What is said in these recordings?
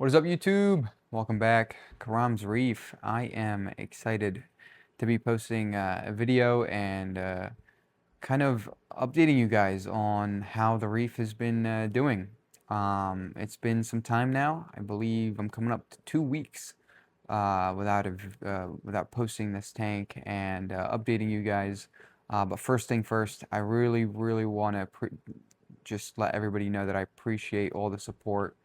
What is up, YouTube? Welcome back. Karam's Reef. I am excited to be posting a video and kind of updating you guys on how the reef has been doing. It's been some time now. I believe I'm coming up to 2 weeks without posting this tank and updating you guys. But first thing first, I really want to just let everybody know that I appreciate all the support.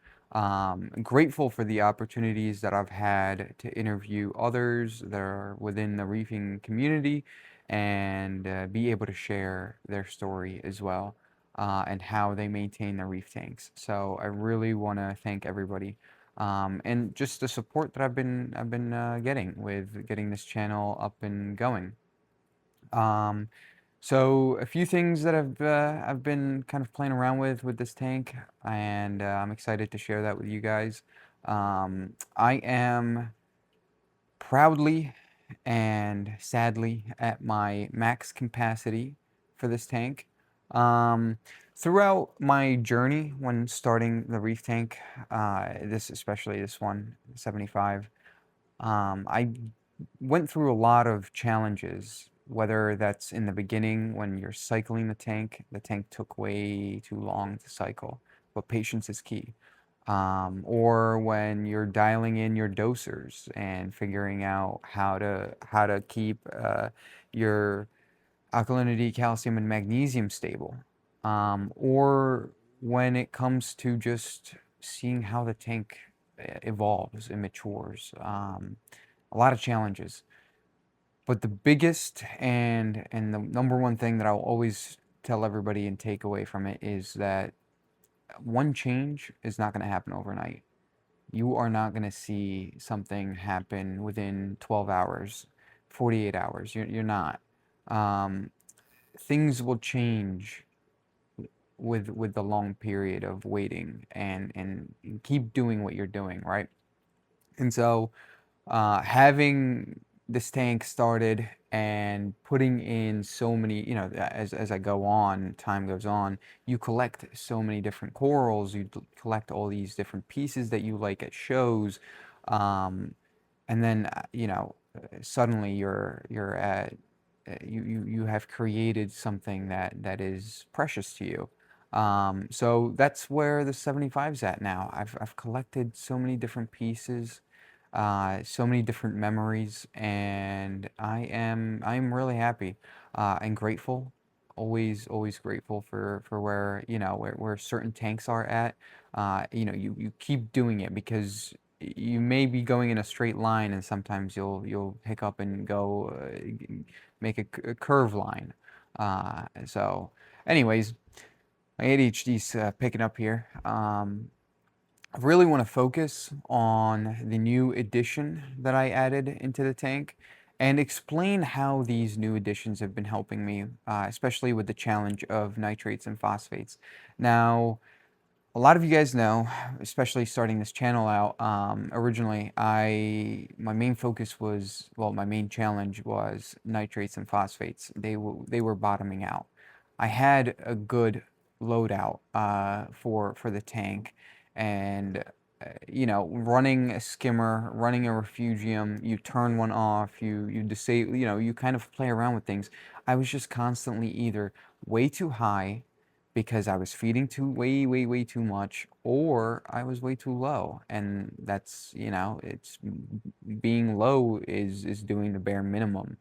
Grateful for the opportunities that I've had to interview others that are within the reefing community and be able to share their story as well, and how they maintain their reef tanks. So I really want to thank everybody, and just the support that I've been getting with getting this channel up and going. Um, so a few things that I've been kind of playing around with this tank, and I'm excited to share that with you guys. I am proudly and sadly at my max capacity for this tank. Um, Throughout my journey when starting the reef tank, especially this one, 75, I went through a lot of challenges, whether that's in the beginning when you're cycling the tank took way too long to cycle, but patience is key. Or when you're dialing in your dosers and figuring out how to keep your alkalinity, calcium, and magnesium stable. Or when it comes to just seeing how the tank evolves and matures. A lot of challenges. But the biggest and the number one thing that I'll always tell everybody and take away from it is that one change is not going to happen overnight. You are not going to see something happen within 12 hours, 48 hours. You're not. Um, Things will change with the long period of waiting and keep doing what you're doing, right? And so having this tank started and putting in so many, as I go on, time goes on, you collect so many different corals, you collect all these different pieces that you like at shows, um, and then suddenly you're at you have created something that is precious to you. So that's where the 75's at now. I've collected so many different pieces, so many different memories, and I'm really happy and grateful. Always grateful for where where certain tanks are at. You keep doing it because you may be going in a straight line, and sometimes you'll hiccup and go make a curve line. So, anyways, my ADHD's picking up here. I really want to focus on the new addition that I added into the tank and explain how these new additions have been helping me, especially with the challenge of nitrates and phosphates. Now, a lot of you guys know, especially starting this channel out, originally my main focus was, well, my main challenge was nitrates and phosphates. They were bottoming out. I had a good loadout for the tank, and running a skimmer, running a refugeium, you turn one off, you disable, you kind of play around with things. I was just constantly either way too high because I was feeding way too much, or I was way too low. And that's, it's being low is doing the bare minimum.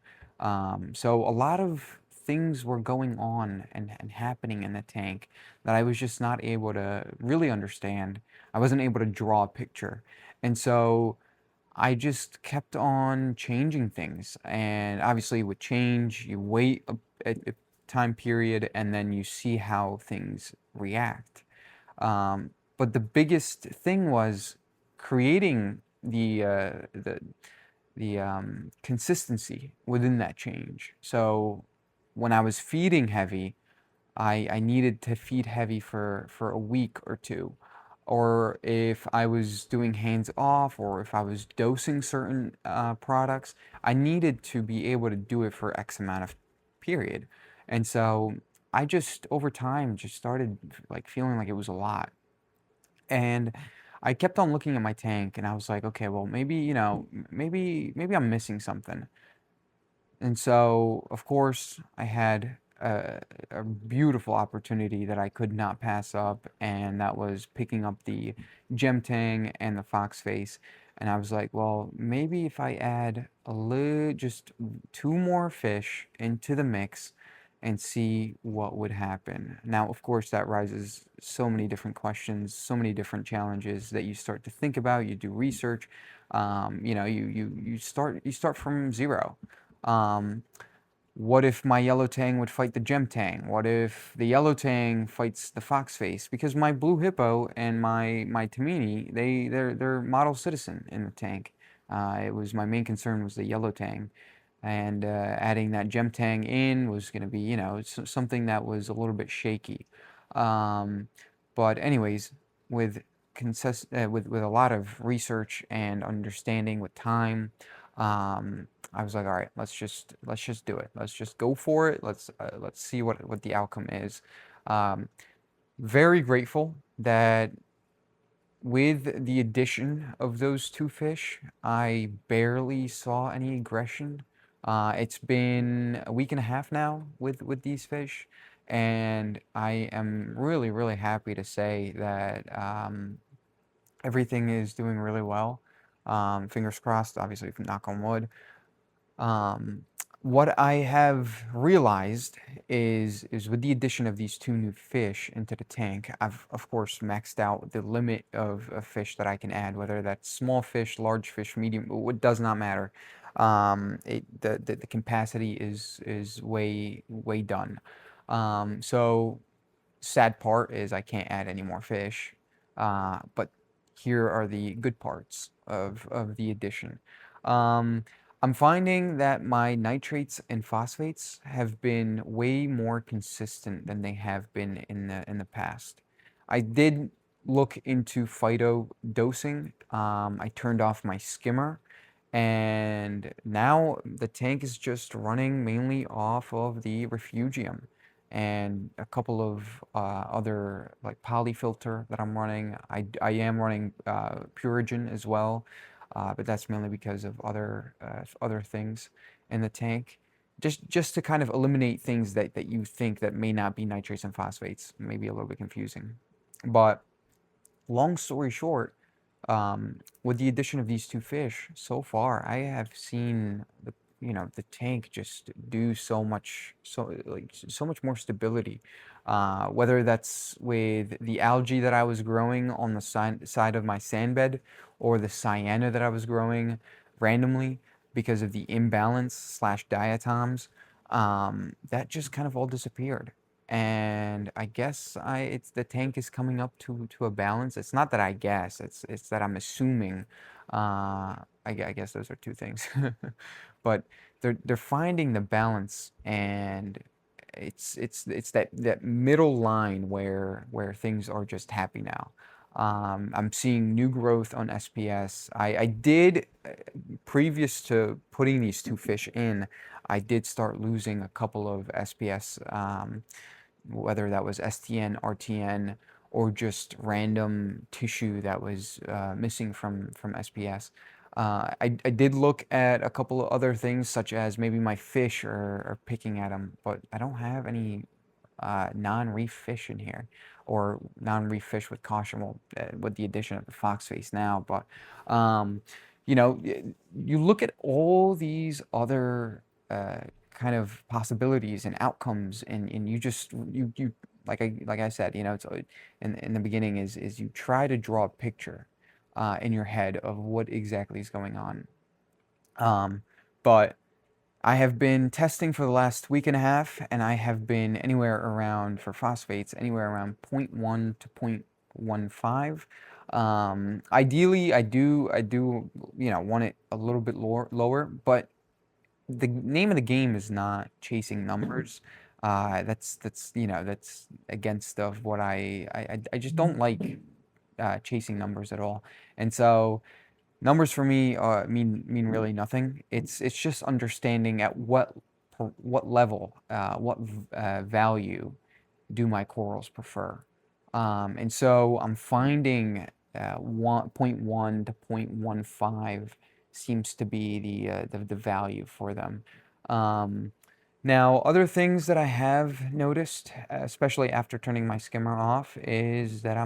So a lot of things were going on and happening in the tank that I was just not able to really understand. I wasn't able to draw a picture. And so I just kept on changing things. And obviously with change, you wait a time period and then you see how things react. But the biggest thing was creating the consistency within that change. So when I was feeding heavy, I needed to feed heavy for a week or two. Or if I was doing hands off, or if I was dosing certain products, I needed to be able to do it for X amount of period. And so I just over time just started like feeling like it was a lot. And I kept on looking at my tank and I was like, okay, well, maybe, maybe I'm missing something. And so, of course, I had a beautiful opportunity that I could not pass up, and that was picking up the gem tang and the fox face. And I was like, well, maybe if I add just two more fish into the mix and see what would happen. Now, of course, that raises so many different questions, so many different challenges that you start to think about. You do research. You start from zero. Um, what if my yellow tang would fight the gem tang? What if the yellow tang fights the fox face? Because my blue hippo and my tamini, they're model citizen in the tank. It was my main concern was the yellow tang, and adding that gem tang in was going to be, something that was a little bit shaky. Um, but anyways, with with a lot of research and understanding with time, I was like, all right, let's just do it. Let's just go for it. Let's see what the outcome is. Um, Very grateful that with the addition of those two fish, I barely saw any aggression. It's been a week and a half now with these fish, and I am really, really happy to say that everything is doing really well. Fingers crossed, obviously, knock on wood. Um, what I have realized is with the addition of these two new fish into the tank, I've of course maxed out the limit of fish that I can add, whether that's small fish, large fish, medium, it does not matter. The capacity is way done. So sad part is I can't add any more fish, but here are the good parts of the addition. Um, I'm finding that my nitrates and phosphates have been way more consistent than they have been in the past. I did look into phyto dosing. I turned off my skimmer, and now the tank is just running mainly off of the refugeium and a couple of other like polyfilter that I'm running. I am running Purigen as well, but that's mainly because of other things in the tank. Just to kind of eliminate things that you think that may not be nitrates and phosphates. Maybe a little bit confusing. But long story short, with the addition of these two fish, so far I have seen the tank just do so much more stability. Whether that's with the algae that I was growing on the side of my sand bed, or the cyana that I was growing randomly because of the imbalance slash diatoms, that just kind of all disappeared. And I guess it's the tank is coming up to a balance. It's not that I guess, it's that I'm assuming. I guess those are two things. But they're finding the balance, and it's that middle line where things are just happy now. I'm seeing new growth on SPS. I did, previous to putting these two fish in, I did start losing a couple of SPS, whether that was STN, RTN, or just random tissue that was missing from SPS. I did look at a couple of other things, such as maybe my fish are picking at them, but I don't have any non-reef fish in here, or non-reef fish with caution, well, with the addition of the fox face now. But um, you look at all these other kind of possibilities and outcomes, and you like I said, it's in the beginning is you try to draw a picture in your head of what exactly is going on. But I have been testing for the last week and a half, and I have been anywhere around, for phosphates, anywhere around zero point 0.1 to 0.15. Ideally, I do, want it a little bit lower, but the name of the game is not chasing numbers. That's against of what I just don't like chasing numbers at all. And so numbers for me mean really nothing. It's just understanding at what level, value do my corals prefer. And so I'm finding 0.1 to 0.15 seems to be the value for them. Um, Now, other things that I have noticed, especially after turning my skimmer off, is that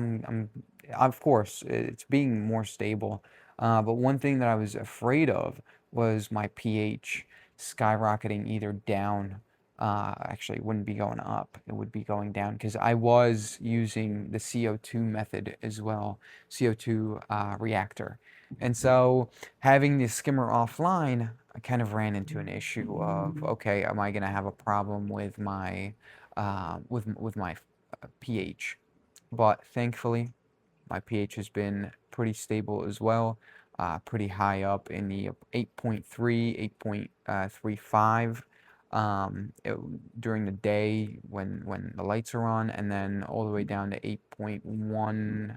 of course, it's being more stable. But one thing that I was afraid of was my pH skyrocketing either down. Actually, it wouldn't be going up, it would be going down because I was using the CO2 method as well, CO2 reactor. And so having the skimmer offline, I kind of ran into an issue of, okay, am I going to have a problem with my pH? But thankfully, my pH has been pretty stable as well, pretty high up in the 8.3, 8.35 during the day when the lights are on, and then all the way down to 8.1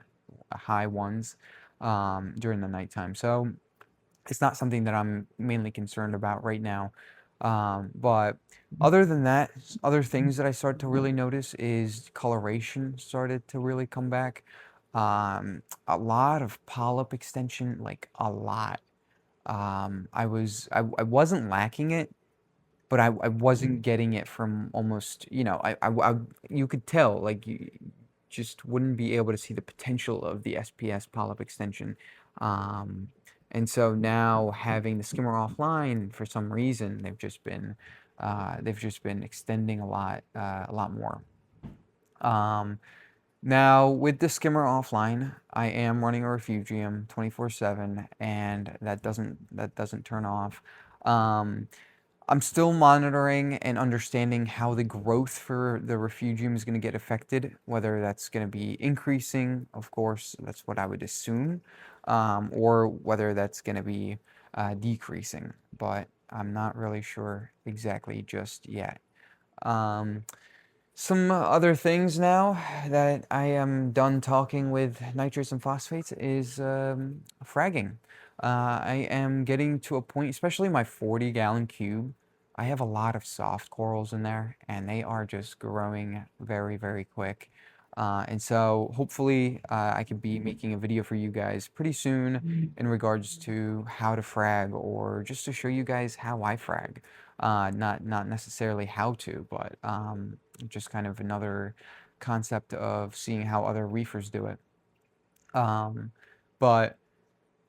high ones during the nighttime. So it's not something that I'm mainly concerned about right now. But other than that, other things that I start to really notice is coloration started to really come back. A lot of polyp extension, like a lot. I wasn't lacking it, but I wasn't getting it from almost, you could tell, like you just wouldn't be able to see the potential of the SPS polyp extension. Um, and so now having the skimmer offline, for some reason, they've just been extending a lot more. Now with the skimmer offline, I am running a refugeium 24/7, and that doesn't turn off. Um, I'm still monitoring and understanding how the growth for the refugium is going to get affected, whether that's going to be increasing, of course, that's what I would assume, or whether that's going to be decreasing, but I'm not really sure exactly just yet. Um, some other things now that I am done talking with nitrates and phosphates is fragging. I am getting to a point, especially my 40-gallon cube. I have a lot of soft corals in there, and they are just growing very, very quick. And so hopefully I could be making a video for you guys pretty soon in regards to how to frag, or just to show you guys how I frag. Not necessarily how to, but just kind of another concept of seeing how other reefers do it. Um, but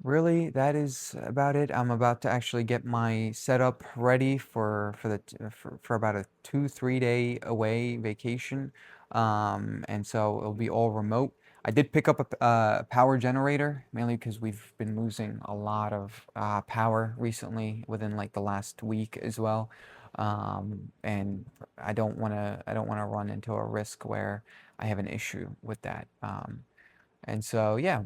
really, that is about it. I'm about to actually get my setup ready for about a 2-3 day away vacation, and so it'll be all remote. I did pick up a power generator, mainly because we've been losing a lot of power recently within like the last week as well, and I don't wanna run into a risk where I have an issue with that. And so yeah.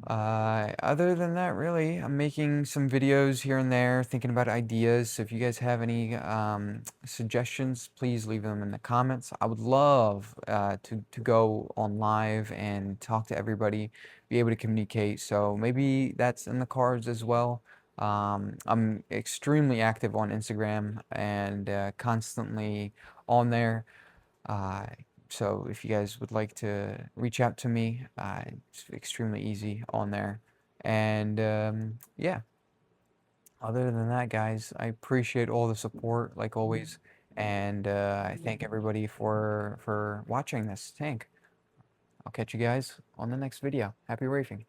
Other than that, really, I'm making some videos here and there, thinking about ideas. So if you guys have any suggestions, please leave them in the comments. I would love to go on live and talk to everybody, be able to communicate. So maybe that's in the cards as well. I'm extremely active on Instagram and constantly on there. Uh, so if you guys would like to reach out to me, it's extremely easy on there. And yeah, other than that, guys, I appreciate all the support like always, and I thank everybody for watching this tank. I'll catch you guys on the next video. Happy reefing.